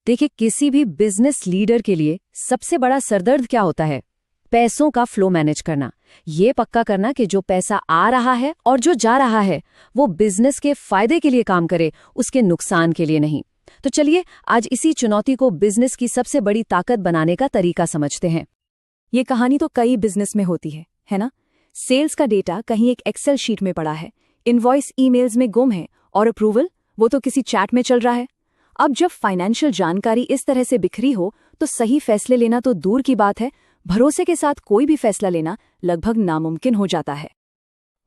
देखिए, किसी भी बिजनेस लीडर के लिए सबसे बड़ा सरदर्द क्या होता है? पैसों का फ्लो मैनेज करना। ये पक्का करना कि जो पैसा आ रहा है और जो जा रहा है वो बिजनेस के फायदे के लिए काम करे, उसके नुकसान के लिए नहीं। तो चलिए आज इसी चुनौती को बिजनेस की सबसे बड़ी ताकत बनाने का तरीका समझते हैं। ये कहानी तो कई बिजनेस में होती है ना? सेल्स का डेटा कहीं एक एक्सेल शीट में पड़ा है, इनवॉइस ईमेल्स में गुम है और अप्रूवल वो तो किसी चैट में चल रहा है। अब जब फाइनेंशियल जानकारी इस तरह से बिखरी हो तो सही फैसले लेना तो दूर की बात है, भरोसे के साथ कोई भी फैसला लेना लगभग नामुमकिन हो जाता है।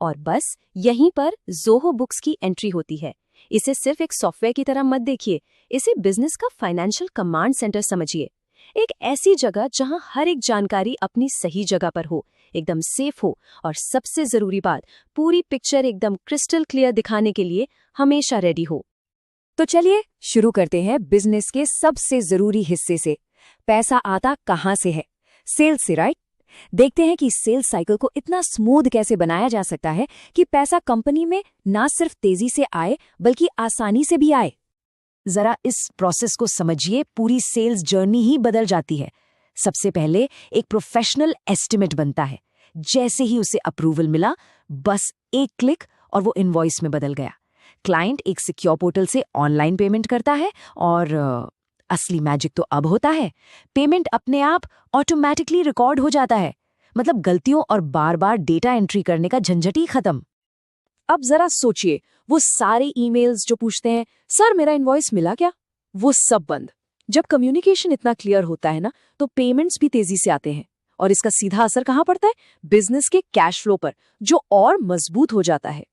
और बस यहीं पर ज़ोहो बुक्स की एंट्री होती है। इसे सिर्फ एक सॉफ्टवेयर की तरह मत देखिए, इसे बिजनेस का फाइनेंशियल कमांड सेंटर समझिए। एक ऐसी जगह जहां हर एक जानकारी अपनी सही जगह पर हो, एकदम सेफ हो और सबसे जरूरी बात, पूरी पिक्चर एकदम क्रिस्टल क्लियर दिखाने के लिए हमेशा रेडी हो। तो चलिए शुरू करते हैं बिजनेस के सबसे जरूरी हिस्से से। पैसा आता कहाँ से है? सेल्स से, राइट? देखते हैं कि सेल्स साइकिल को इतना स्मूथ कैसे बनाया जा सकता है कि पैसा कंपनी में ना सिर्फ तेजी से आए बल्कि आसानी से भी आए। जरा इस प्रोसेस को समझिए, पूरी सेल्स जर्नी ही बदल जाती है। सबसे पहले एक प्रोफेशनल एस्टिमेट बनता है। जैसे ही उसे अप्रूवल मिला, बस एक क्लिक और वो इनवॉइस में बदल गया। क्लाइंट एक सिक्योर पोर्टल से ऑनलाइन पेमेंट करता है और असली मैजिक तो अब होता है, पेमेंट अपने आप ऑटोमेटिकली रिकॉर्ड हो जाता है। मतलब गलतियों और बार बार डेटा एंट्री करने का झंझट ही खत्म। अब जरा सोचिए, वो सारे ईमेल्स जो पूछते हैं सर मेरा इनवॉइस मिला क्या, वो सब बंद। जब कम्युनिकेशन इतना क्लियर होता है ना, तो पेमेंट्स भी तेजी से आते हैं और इसका सीधा असर कहाँ पड़ता है? बिजनेस के कैश फ्लो पर, जो और मजबूत हो जाता है।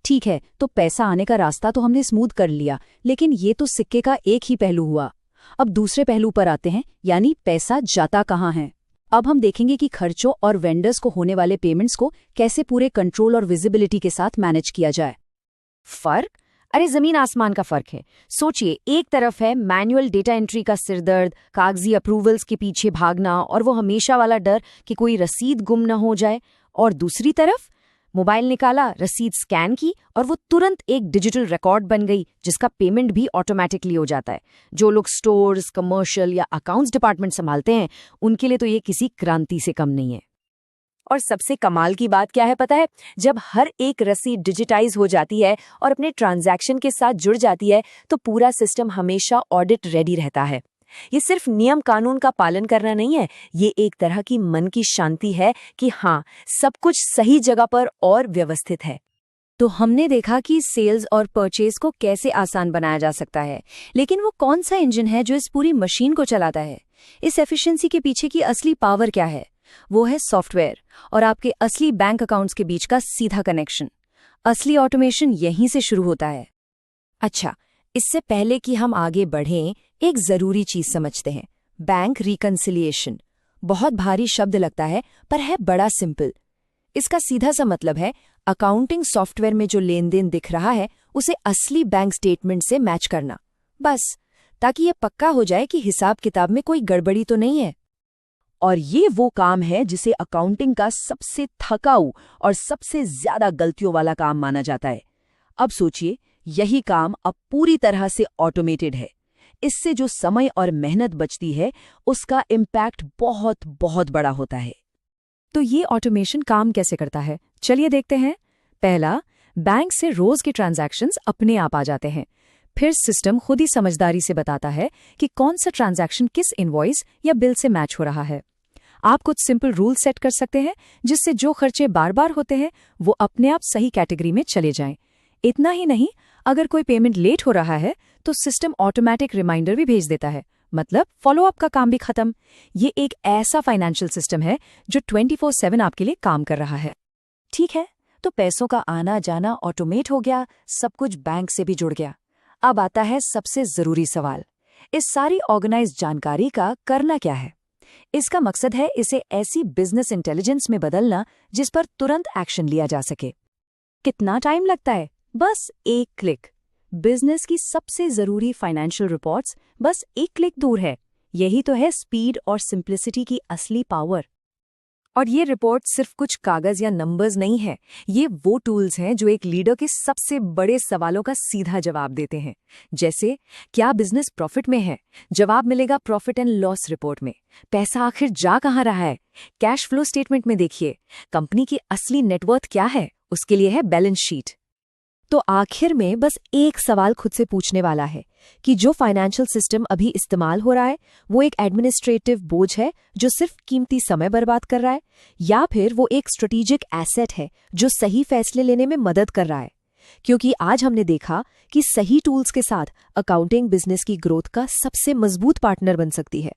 ठीक है, तो पैसा आने का रास्ता तो हमने स्मूथ कर लिया, लेकिन ये तो सिक्के का एक ही पहलू हुआ। अब दूसरे पहलू पर आते हैं, यानी पैसा जाता कहाँ है। अब हम देखेंगे कि खर्चों और वेंडर्स को होने वाले पेमेंट्स को कैसे पूरे कंट्रोल और विजिबिलिटी के साथ मैनेज किया जाए। फर्क? अरे जमीन आसमान का फर्क है। सोचिए, एक तरफ है मैनुअल डेटा एंट्री का सिरदर्द, कागजी अप्रूवल्स के पीछे भागना और वो हमेशा वाला डर कि कोई रसीद गुम न हो जाए, और दूसरी तरफ मोबाइल निकाला, रसीद स्कैन की और वो तुरंत एक डिजिटल रिकॉर्ड बन गई जिसका पेमेंट भी ऑटोमेटिकली हो जाता है। जो लोग स्टोर्स, कमर्शियल या अकाउंट्स डिपार्टमेंट संभालते हैं, उनके लिए तो ये किसी क्रांति से कम नहीं है। और सबसे कमाल की बात क्या है पता है? जब हर एक रसीद डिजिटाइज हो जाती है और अपने ट्रांजैक्शन के साथ जुड़ जाती है, तो पूरा सिस्टम हमेशा ऑडिट रेडी रहता है। ये सिर्फ नियम कानून का पालन करना नहीं है, ये एक तरह की मन की शांति है कि हाँ, सब कुछ सही जगह पर और व्यवस्थित है। तो हमने देखा कि सेल्स और परचेज को कैसे आसान बनाया जा सकता है, लेकिन वो कौन सा इंजन है जो इस पूरी मशीन को चलाता है? इस एफिशिएंसी के पीछे की असली पावर क्या है? वो है सॉफ्टवेयर और आपके असली बैंक अकाउंट्स के बीच का सीधा कनेक्शन। असली ऑटोमेशन यहीं से शुरू होता है। अच्छा, इससे पहले कि हम आगे बढ़ें, एक जरूरी चीज समझते हैं, बैंक रिकंसिलिएशन। बहुत भारी शब्द लगता है, पर है बड़ा सिंपल। इसका सीधा सा मतलब है अकाउंटिंग सॉफ्टवेयर में जो लेन देन दिख रहा है उसे असली बैंक स्टेटमेंट से मैच करना, बस, ताकि ये पक्का हो जाए कि हिसाब किताब में कोई गड़बड़ी तो नहीं है। और ये वो काम है जिसे अकाउंटिंग का सबसे थकाऊ और सबसे ज्यादा गलतियों वाला काम माना जाता है। अब सोचिए, यही काम अब पूरी तरह से ऑटोमेटेड है। इससे जो समय और मेहनत बचती है, उसका इम्पैक्ट बहुत बहुत बड़ा होता है। तो ये ऑटोमेशन काम कैसे करता है? चलिए देखते हैं। पहला, बैंक से रोज के ट्रांजैक्शंस अपने आप आ जाते हैं। फिर सिस्टम खुद ही समझदारी से बताता है कि कौन सा ट्रांजैक्शन किस इनवॉइस या बिल से मैच हो रहा है। आप कुछ सिंपल रूल सेट कर सकते हैं जिससे जो खर्चे बार बार होते हैं वो अपने आप सही कैटेगरी में चले जाएं। इतना ही नहीं, अगर कोई पेमेंट लेट हो रहा है तो सिस्टम ऑटोमेटिक रिमाइंडर भी भेज देता है, मतलब फॉलोअप का काम भी खत्म। ये एक ऐसा फाइनेंशियल सिस्टम है जो 24/7 आपके लिए काम कर रहा है। ठीक है, तो पैसों का आना जाना ऑटोमेट हो गया, सब कुछ बैंक से भी जुड़ गया। अब आता है सबसे जरूरी सवाल, इस सारी ऑर्गेनाइज्ड जानकारी का करना क्या है? इसका मकसद है इसे ऐसी बिजनेस इंटेलिजेंस में बदलना जिस पर तुरंत एक्शन लिया जा सके। कितना टाइम लगता है? बस एक क्लिक। बिजनेस की सबसे जरूरी फाइनेंशियल रिपोर्ट्स बस एक क्लिक दूर है। यही तो है स्पीड और सिंप्लिसिटी की असली पावर। और ये रिपोर्ट सिर्फ कुछ कागज या नंबर्स नहीं है, ये वो टूल्स हैं जो एक लीडर के सबसे बड़े सवालों का सीधा जवाब देते हैं। जैसे, क्या बिजनेस प्रॉफिट में है? जवाब मिलेगा प्रॉफिट एंड लॉस रिपोर्ट में। पैसा आखिर जा कहाँ रहा है? कैश फ्लो स्टेटमेंट में देखिए। कंपनी की असली नेटवर्थ क्या है? उसके लिए है बैलेंस शीट। तो आखिर में बस एक सवाल खुद से पूछने वाला है कि जो फाइनेंशियल सिस्टम अभी इस्तेमाल हो रहा है वो एक एडमिनिस्ट्रेटिव बोझ है जो सिर्फ कीमती समय बर्बाद कर रहा है, या फिर वो एक स्ट्रेटेजिक एसेट है जो सही फैसले लेने में मदद कर रहा है। क्योंकि आज हमने देखा कि सही टूल्स के साथ अकाउंटिंग बिजनेस की ग्रोथ का सबसे मजबूत पार्टनर बन सकती है।